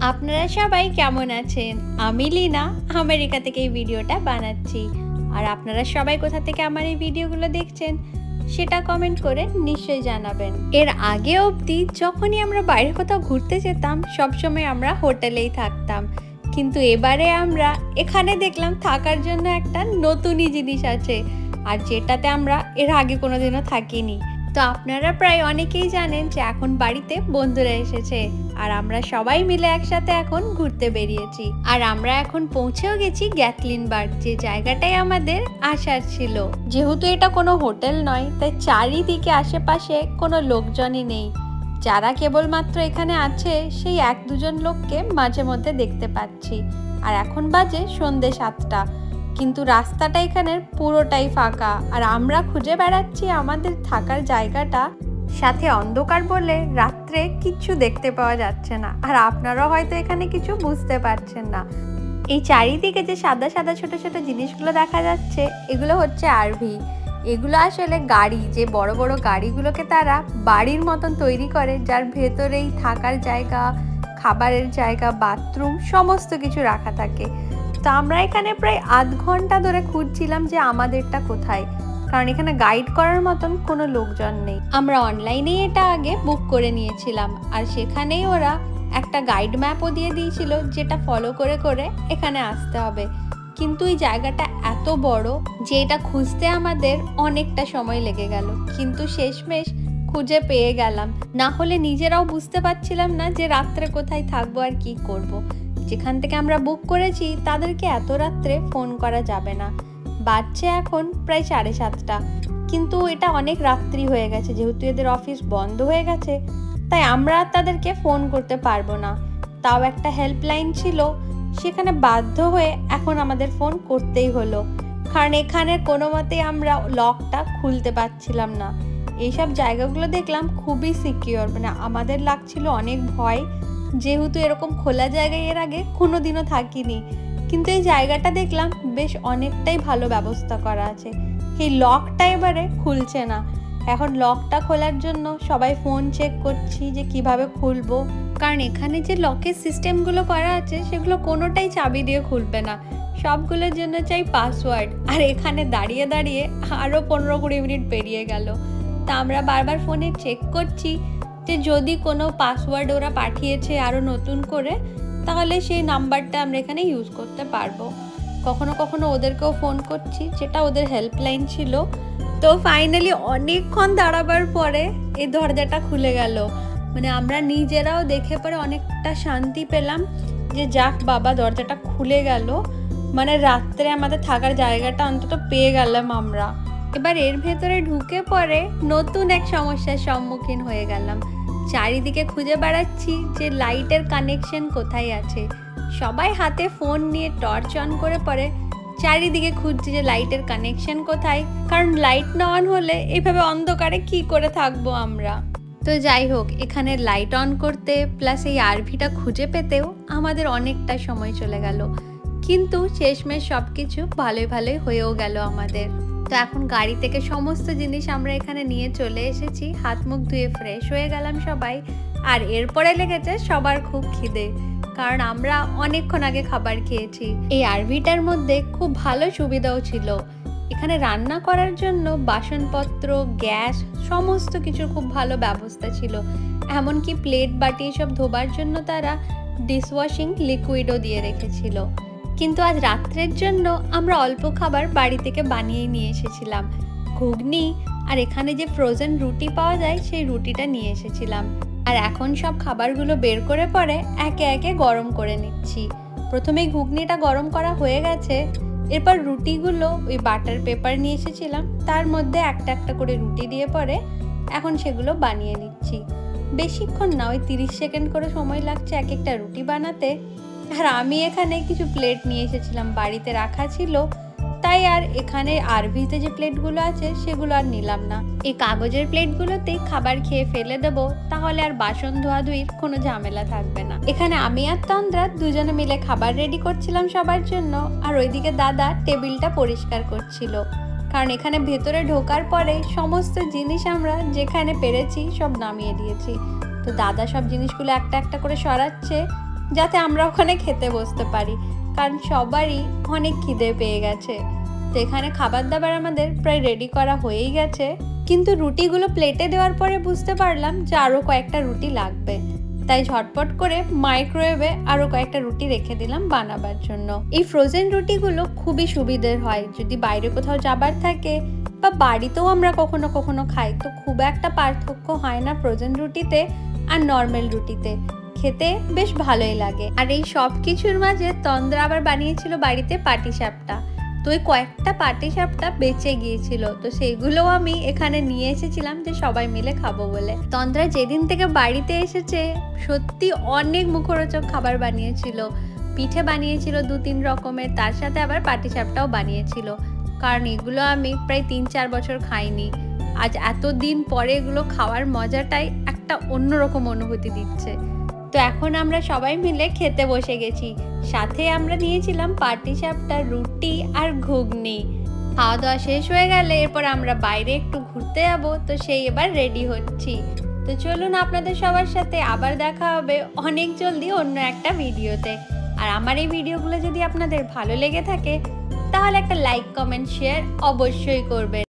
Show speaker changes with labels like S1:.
S1: আপনারা সবাই কেমন আছেন? আমি লীনা আমেরিকা থেকে এই ভিডিওটা বানাচ্ছি। আর আপনারা সবাই কোথা থেকে আমার এই ভিডিওগুলো দেখছেন সেটা কমেন্ট করে নিশ্চয়ই জানাবেন। এর আগে অবধি যখনই আমরা বাইরে কোথাও ঘুরতে যেতাম সবসময় আমরা হোটেলেই থাকতাম, কিন্তু এবারে আমরা এখানে দেখলাম থাকার জন্য একটা নতুনই জিনিস আছে, আর যেটাতে আমরা এর আগে কোনোদিনও থাকিনি। তো আপনারা প্রায় অনেকেই জানেন যে এখন বাড়িতে বন্ধুরা এসেছে আর আমরা সবাই মিলে একসাথে এখন ঘুরতে বেরিয়েছি। আর আমরা এখন পৌঁছেও গেছি গ্যাটলিনবার্গ, যে জায়গাটাই আমাদের আসার ছিল। যেহেতু এটা কোনো হোটেল নয়, তাই চারিদিকে আশেপাশে কোনো লোকজনই নেই। যারা কেবলমাত্র এখানে আছে সেই 1-2 লোককে মাঝে মধ্যে দেখতে পাচ্ছি। আর এখন বাজে সন্ধ্যে 7টা, কিন্তু রাস্তাটা এখানের পুরোটাই ফাঁকা। আর আমরা খুঁজে বেড়াচ্ছি আমাদের থাকার জায়গাটা, সাথে অন্ধকার বলে রাত্রে কিচ্ছু দেখতে পাওয়া যাচ্ছে না। আর আপনারাও হয়তো এখানে কিছু বুঝতে পারছেন না। এই চারিদিকে যে সাদা সাদা ছোট ছোট জিনিসগুলো দেখা যাচ্ছে, এগুলো হচ্ছে আরভি। এগুলো আসলে গাড়ি, যে বড় বড় গাড়িগুলোকে তারা বাড়ির মতন তৈরি করে, যার ভেতরেই থাকার জায়গা, খাবারের জায়গা, বাথরুম সমস্ত কিছু রাখা থাকে। তো আমরা এখানে প্রায় আধ ঘন্টা ধরে খুঁজছিলাম যে আমাদেরটা কোথায়, কারণ এখানে গাইড করার মতন কোনো লোকজন নেই। আমরা অনলাইনেই এটা আগে বুক করে নিয়েছিলাম, আর সেখানেই ওরা একটা গাইড ম্যাপও দিয়ে দিয়েছিল, যেটা ফলো করে করে এখানে আসতে হবে। কিন্তু এই জায়গাটা এত বড় যে এটা খুঁজতে আমাদের অনেকটা সময় লেগে গেল, কিন্তু শেষমেশ খুঁজে পেয়ে গেলাম। না হলে নিজেরাও বুঝতে পারছিলাম না যে রাত্রে কোথায় থাকবো আর কি করব। যেখান থেকে আমরা বুক করেছি তাদেরকে এত রাত্রে ফোন করা যাবে না। বাজছে এখন প্রায় 7:30, কিন্তু এটা অনেক রাত্রি হয়ে গেছে। যেহেতু এদের অফিস বন্ধ হয়ে গেছে, তাই আমরা তাদেরকে ফোন করতে পারবো না। তাও একটা হেল্পলাইন ছিল, সেখানে বাধ্য হয়ে এখন আমাদের ফোন করতেই হলো, কারণ এখানে কোনো মতেই আমরা লকটা খুলতে পারছিলাম না। এইসব জায়গাগুলো দেখলাম খুবই সিকিউর, মানে আমাদের লাগছিল অনেক ভয়, যেহেতু এরকম খোলা জায়গায় এর আগে কোনোদিনও থাকিনি। কিন্তু এই জায়গাটা দেখলাম বেশ অনেকটাই ভালো ব্যবস্থা করা আছে। এই লকটা এবারে খুলছে না। এখন লকটা খোলার জন্য সবাই ফোন চেক করছি যে কিভাবে খুলবো, কারণ এখানে যে লকের সিস্টেমগুলো করা আছে সেগুলো কোনোটাই চাবি দিয়ে খুলবে না, সবগুলোর জন্য চাই পাসওয়ার্ড। আর এখানে দাঁড়িয়ে দাঁড়িয়ে আরও 15-20 মিনিট পেরিয়ে গেল। তা আমরা বারবার ফোনে চেক করছি যে যদি কোনো পাসওয়ার্ড ওরা পাঠিয়েছে আরও নতুন করে, তাহলে সেই নাম্বারটা আমরা এখানে ইউজ করতে পারবো। কখনো কখনো ওদেরকেও ফোন করছি, যেটা ওদের হেল্পলাইন ছিল। তো ফাইনালি অনেকক্ষণ দাঁড়াবার পরে এই দরজাটা খুলে গেল। মানে আমরা নিজেরাও দেখে পরে অনেকটা শান্তি পেলাম যে যাক বাবা, দরজাটা খুলে গেল, মানে রাত্রে আমাদের থাকার জায়গাটা অন্তত পেয়ে গেলাম আমরা। এবার এর ভেতরে ঢুকে পরে নতুন এক সমস্যার সম্মুখীন হয়ে গেলাম। চারিদিকে খুঁজে বেড়াচ্ছি যে লাইটের কানেকশন কোথায় আছে। সবাই হাতে ফোন নিয়ে টর্চ অন করে পরে চারিদিকে খুঁজছি যে লাইটের কানেকশন কোথায়, কারণ লাইট না অন হলে এইভাবে অন্ধকারে কি করে থাকবো আমরা। তো যাই হোক, এখানে লাইট অন করতে প্লাস এই আরভিটা খুঁজে পেতেও আমাদের অনেকটা সময় চলে গেল, কিন্তু শেষমেশ সব কিছু ভালোই ভালোই হয়েও গেল আমাদের। তো এখন গাড়ি থেকে সমস্ত জিনিস আমরা এখানে নিয়ে চলে এসেছি, হাত মুখ ধুয়ে ফ্রেশ হয়ে গেলাম সবাই। আর এরপরে লেগেছে সবার খুব খিদে, কারণ আমরা অনেকক্ষণ আগে খাবার খেয়েছি। এই আরভিটার মধ্যে খুব ভালো সুবিধাও ছিল, এখানে রান্না করার জন্য বাসনপত্র, গ্যাস সমস্ত কিছুর খুব ভালো ব্যবস্থা ছিল। এমনকি প্লেট বাটি এসব ধোবার জন্য তারা ডিশওয়াশিং লিকুইডও দিয়ে রেখেছিল। কিন্তু আজ রাত্রের জন্য আমরা অল্প খাবার বাড়ি থেকে বানিয়ে নিয়ে এসেছিলাম, ঘুগনি আর এখানে যে ফ্রোজেন রুটি পাওয়া যায় সেই রুটিটা নিয়ে এসেছিলাম। আর এখন সব খাবারগুলো বের করে পরে একে একে গরম করে নিচ্ছি। প্রথমে ঘুগনিটা গরম করা হয়ে গেছে, এরপর রুটিগুলো ওই বাটার পেপার নিয়ে এসেছিলাম, তার মধ্যে একটা একটা করে রুটি দিয়ে পরে এখন সেগুলো বানিয়ে নিচ্ছি। বেশিক্ষণ না, ওই 30 সেকেন্ড করে সময় লাগছে এক একটা রুটি বানাতে। আর আমি এখানে কিছু প্লেট নিয়ে এসেছিলাম, বাড়িতে রাখা ছিল, তাই আর এখানে আরভিতে যে প্লেটগুলো আছে সেগুলো আর নিলাম না। এই কাগজের প্লেটগুলোতেই খাবার খেয়ে ফেলে দেবো, তাহলে আর বাসন ধোয়াধুয়ির কোনো ঝামেলা থাকবে না। এখানে আমি আর তন্দ্রা দুজনে মিলে খাবার রেডি করছিলাম সবার জন্য, আর ওইদিকে দাদা টেবিলটা পরিষ্কার করছিল, কারণ এখানে ভেতরে ঢোকার পরে সমস্ত জিনিস আমরা যেখানে পেরেছি সব নামিয়ে দিয়েছি। তো দাদা সব জিনিসগুলো একটা একটা করে সরাচ্ছে, যাতে আমরা ওখানে খেতে বসতে পারি, কারণ সবারই অনেক খিদে পেয়ে গেছে। তো এখানে খাবার দাবার আমাদের প্রায় রেডি করা হয়েই গেছে, কিন্তু রুটিগুলো প্লেটে দেওয়ার পরে বুঝতে পারলাম যে আরও কয়েকটা রুটি লাগবে, তাই ঝটপট করে মাইক্রোওয়েভে আরও কয়েকটা রুটি রেখে দিলাম বানাবার জন্য। এই ফ্রোজেন রুটিগুলো খুবই সুবিধের হয় যদি বাইরে কোথাও যাবার থাকে, বা বাড়িতেও আমরা কখনো কখনো খাই, তো খুব একটা পার্থক্য হয় না ফ্রোজেন রুটিতে আর নর্মাল রুটিতে, খেতে বেশ ভালোই লাগে। আর এই সব কিছুর মাঝে তন্দ্রা আবার বানিয়েছিল বাড়িতে পাটিসাপটা, তো ওই কয়েকটা পাটিসাপটা বেঁচে গিয়েছিল, তো সেইগুলোও আমি এখানে নিয়ে এসেছিলাম যে সবাই মিলে খাবো বলে। তন্দ্রা যেদিন থেকে বাড়িতে এসেছে সত্যি অনেক মুখরোচক খাবার বানিয়েছিল। পিঠে বানিয়েছিল 2-3 রকমের, তার সাথে আবার পাটিসাপটাও বানিয়েছিল, কারণ এগুলো আমি প্রায় 3-4 বছর খাইনি। আজ এতদিন পরে এগুলো খাওয়ার মজাটাই একটা অন্যরকম অনুভূতি দিচ্ছে। তো এখন আমরা সবাই মিলে খেতে বসে গেছি, সাথে আমরা নিয়েছিলাম পাটিসাপটা, রুটি আর ঘুগনি। খাওয়া দাওয়া শেষ হয়ে গেলে এরপর আমরা বাইরে একটু ঘুরতে যাবো, তো সেই এবার রেডি হচ্ছি। তো চলুন আপনাদের সবার সাথে আবার দেখা হবে অনেক জলদি অন্য একটা ভিডিওতে। আর আমার এই ভিডিওগুলো যদি আপনাদের ভালো লেগে থাকে তাহলে একটা লাইক, কমেন্ট, শেয়ার অবশ্যই করবেন।